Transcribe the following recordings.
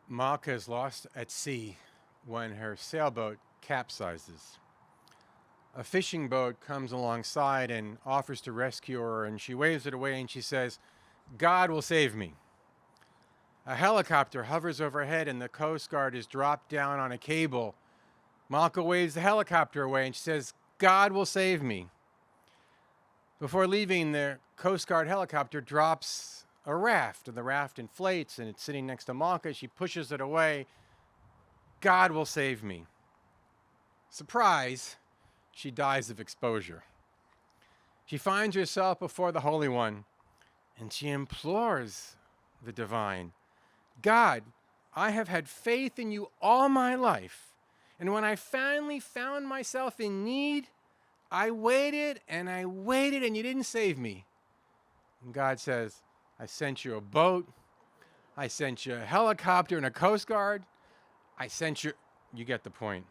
Malka is lost at sea when her sailboat capsizes. A fishing boat comes alongside and offers to rescue her, and she waves it away and she says, God will save me. A helicopter hovers overhead and the Coast Guard is dropped down on a cable. Malka waves the helicopter away and she says, God will save me. Before leaving, the Coast Guard helicopter drops a raft, and the raft inflates and it's sitting next to Malka. She pushes it away. God will save me. Surprise, she dies of exposure. She finds herself before the Holy One and she implores the divine, God, I have had faith in you all my life. And when I finally found myself in need, I waited and you didn't save me. And God says, I sent you a boat. I sent you a helicopter and a Coast Guard. You get the point.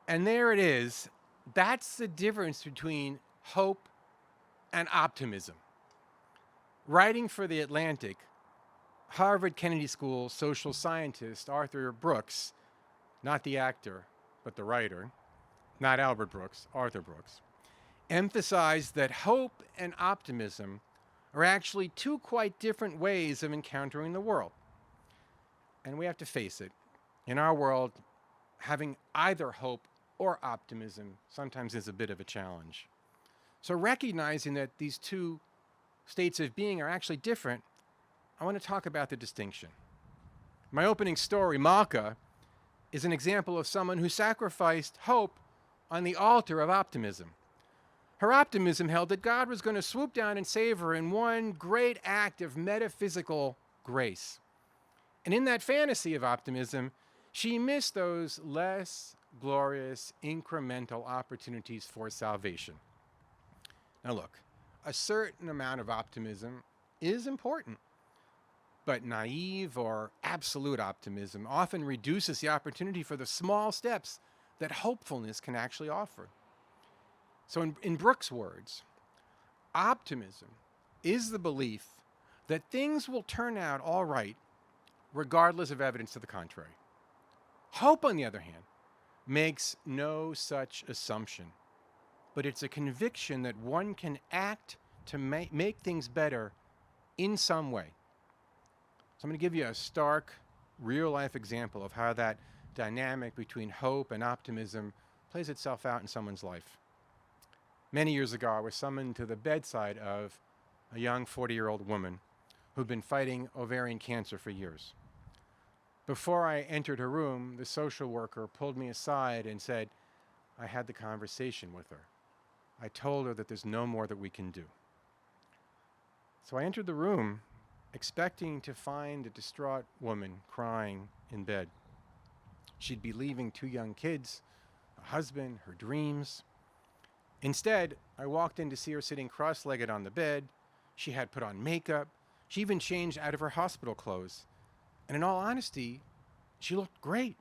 And there it is. That's the difference between hope and optimism. Writing for The Atlantic, Harvard Kennedy School social scientist Arthur Brooks, not the actor, but the writer, not Albert Brooks, Arthur Brooks, emphasized that hope and optimism are actually two quite different ways of encountering the world. And we have to face it. In our world, having either hope or optimism sometimes is a bit of a challenge. So recognizing that these two states of being are actually different, I want to talk about the distinction. My opening story, Malka, is an example of someone who sacrificed hope on the altar of optimism. Her optimism held that God was going to swoop down and save her in one great act of metaphysical grace. And in that fantasy of optimism, she missed those less glorious incremental opportunities for salvation. Now look, a certain amount of optimism is important, but naive or absolute optimism often reduces the opportunity for the small steps that hopefulness can actually offer. So in Brooks' words, optimism is the belief that things will turn out all right regardless of evidence to the contrary. Hope, on the other hand, makes no such assumption, but it's a conviction that one can act to make things better in some way. So I'm going to give you a stark, real-life example of how that dynamic between hope and optimism plays itself out in someone's life. Many years ago, I was summoned to the bedside of a young 40-year-old woman who'd been fighting ovarian cancer for years. Before I entered her room, the social worker pulled me aside and said, I had the conversation with her. I told her that there's no more that we can do. So I entered the room expecting to find a distraught woman crying in bed. She'd be leaving two young kids, a husband, her dreams. Instead, I walked in to see her sitting cross-legged on the bed. She had put on makeup. She even changed out of her hospital clothes. And in all honesty, she looked great.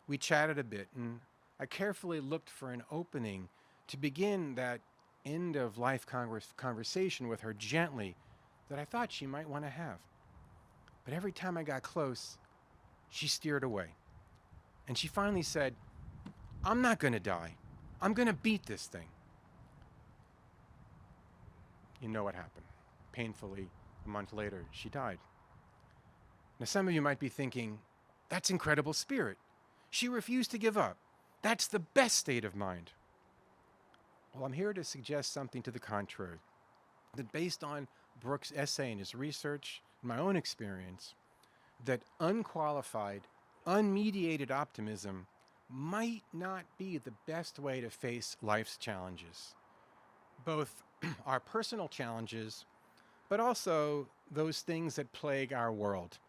We chatted a bit, and I carefully looked for an opening to begin that end-of-life conversation with her gently that I thought she might want to have. But every time I got close, she steered away. And she finally said, I'm not going to die. I'm going to beat this thing. You know what happened. Painfully, a month later, she died. Now, some of you might be thinking, that's incredible spirit. She refused to give up. That's the best state of mind. Well, I'm here to suggest something to the contrary. That based on Brooks' essay and his research, and my own experience, that unqualified, unmediated optimism might not be the best way to face life's challenges. Both our personal challenges, but also those things that plague our world.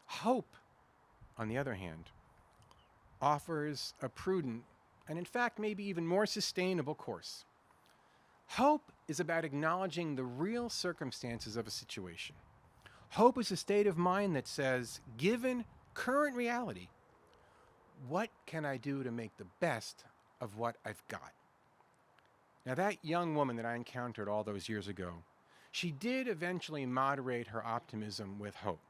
Hope, on the other hand, offers a prudent and in fact maybe even more sustainable course. Hope is about acknowledging the real circumstances of a situation. Hope is a state of mind that says, given current reality, what can I do to make the best of what I've got? Now, that young woman that I encountered all those years ago, she did eventually moderate her optimism with hope.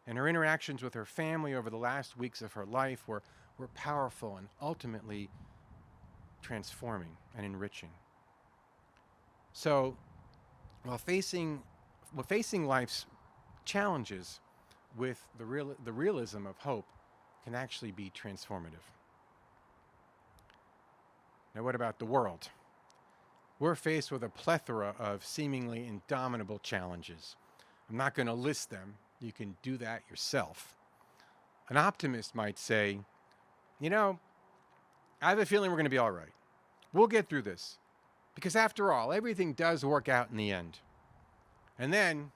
And her interactions with her family over the last weeks of her life were powerful and ultimately transforming and enriching. So, while facing life's challenges with the realism of hope can actually be transformative. Now, what about the world? We're faced with a plethora of seemingly indomitable challenges. I'm not going to list them. You can do that yourself. An optimist might say, I have a feeling we're going to be all right. We'll get through this. Because after all, everything does work out in the end. And then,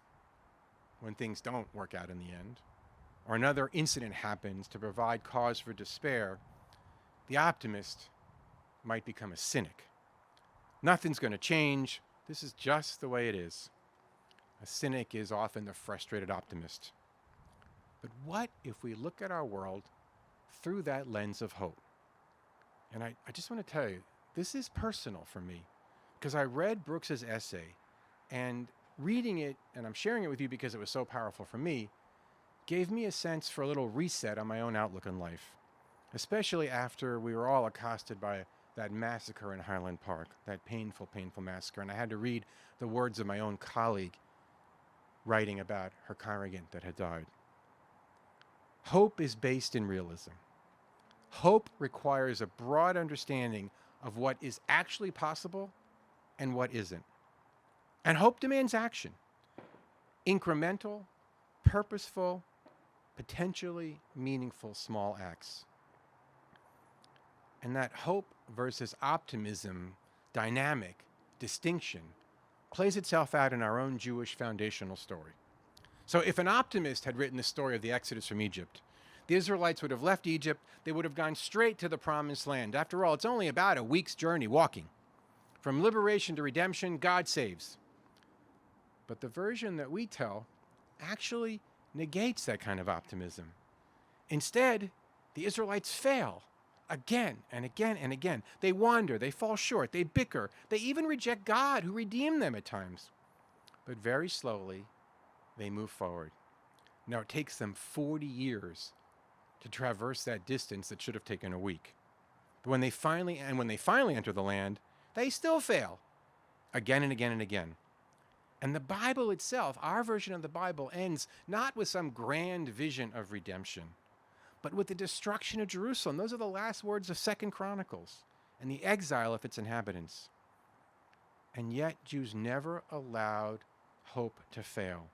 when things don't work out in the end, or another incident happens to provide cause for despair, the optimist might become a cynic. Nothing's going to change. This is just the way it is. A cynic is often the frustrated optimist. But what if we look at our world through that lens of hope? And I just want to tell you, this is personal for me, because I read Brooks's essay, and reading it, and I'm sharing it with you because it was so powerful for me, gave me a sense for a little reset on my own outlook on life, especially after we were all accosted by that massacre in Highland Park, that painful, painful massacre. And I had to read the words of my own colleague writing about her congregant that had died. Hope is based in realism. Hope requires a broad understanding of what is actually possible and what isn't. And hope demands action. Incremental, purposeful, potentially meaningful small acts. And that hope versus optimism dynamic distinction plays itself out in our own Jewish foundational story. So if an optimist had written the story of the Exodus from Egypt, the Israelites would have left Egypt, they would have gone straight to the promised land. After all, it's only about a week's journey walking. From liberation to redemption, God saves. But the version that we tell actually negates that kind of optimism. Instead, the Israelites fail again and again and again. They wander, they fall short, they bicker, they even reject God who redeemed them at times. But very slowly, they move forward. Now, it takes them 40 years to traverse that distance that should have taken a week. But when they finally enter the land, they still fail again and again and again. And the Bible itself, our version of the Bible, ends not with some grand vision of redemption, but with the destruction of Jerusalem. Those are the last words of 2 Chronicles, and the exile of its inhabitants. And yet, Jews never allowed hope to fail,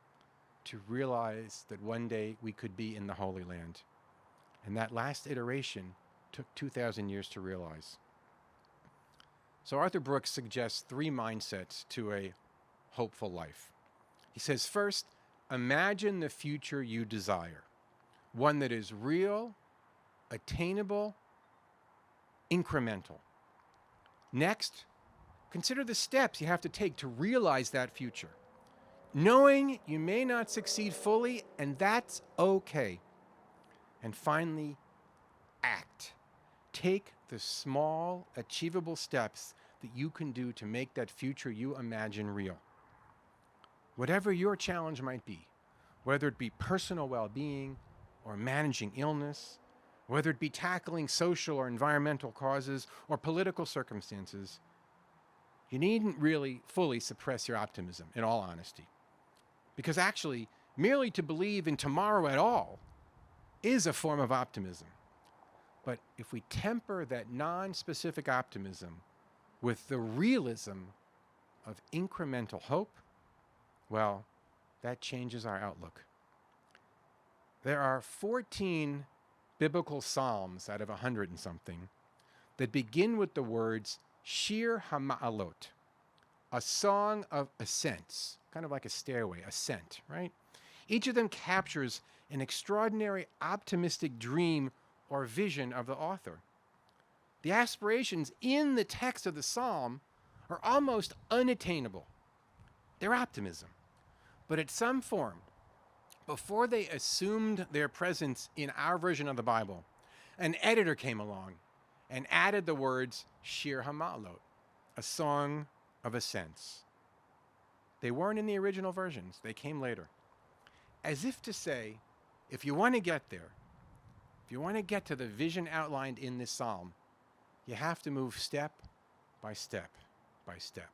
to realize that one day we could be in the Holy Land. And that last iteration took 2,000 years to realize. So Arthur Brooks suggests 3 mindsets to a hopeful life. He says, first, imagine the future you desire, one that is real, attainable, incremental. Next, consider the steps you have to take to realize that future, knowing you may not succeed fully, and that's okay. And finally, act. Take the small, achievable steps that you can do to make that future you imagine real. Whatever your challenge might be, whether it be personal well-being or managing illness, whether it be tackling social or environmental causes or political circumstances, you needn't really fully suppress your optimism, in all honesty. Because actually, merely to believe in tomorrow at all is a form of optimism. But if we temper that non-specific optimism with the realism of incremental hope, well, that changes our outlook. There are 14 biblical psalms out of 100 and something that begin with the words Shir HaMa'alot, a song of ascents, kind of like a stairway, ascent, right? Each of them captures an extraordinary optimistic dream or vision of the author. The aspirations in the text of the psalm are almost unattainable. They're optimism. But at some form, before they assumed their presence in our version of the Bible, an editor came along and added the words Shir HaMa'alot, a song of ascents. They weren't in the original versions. They came later. As if to say, If you want to get there, if you want to get to the vision outlined in this psalm, you have to move step by step by step.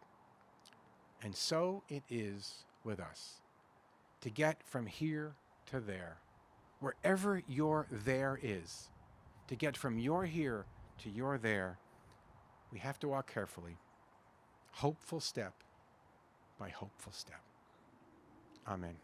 And so it is with us. To get from here to there, wherever your there is, to get from your here to your there, we have to walk carefully, hopeful step by hopeful step. Amen.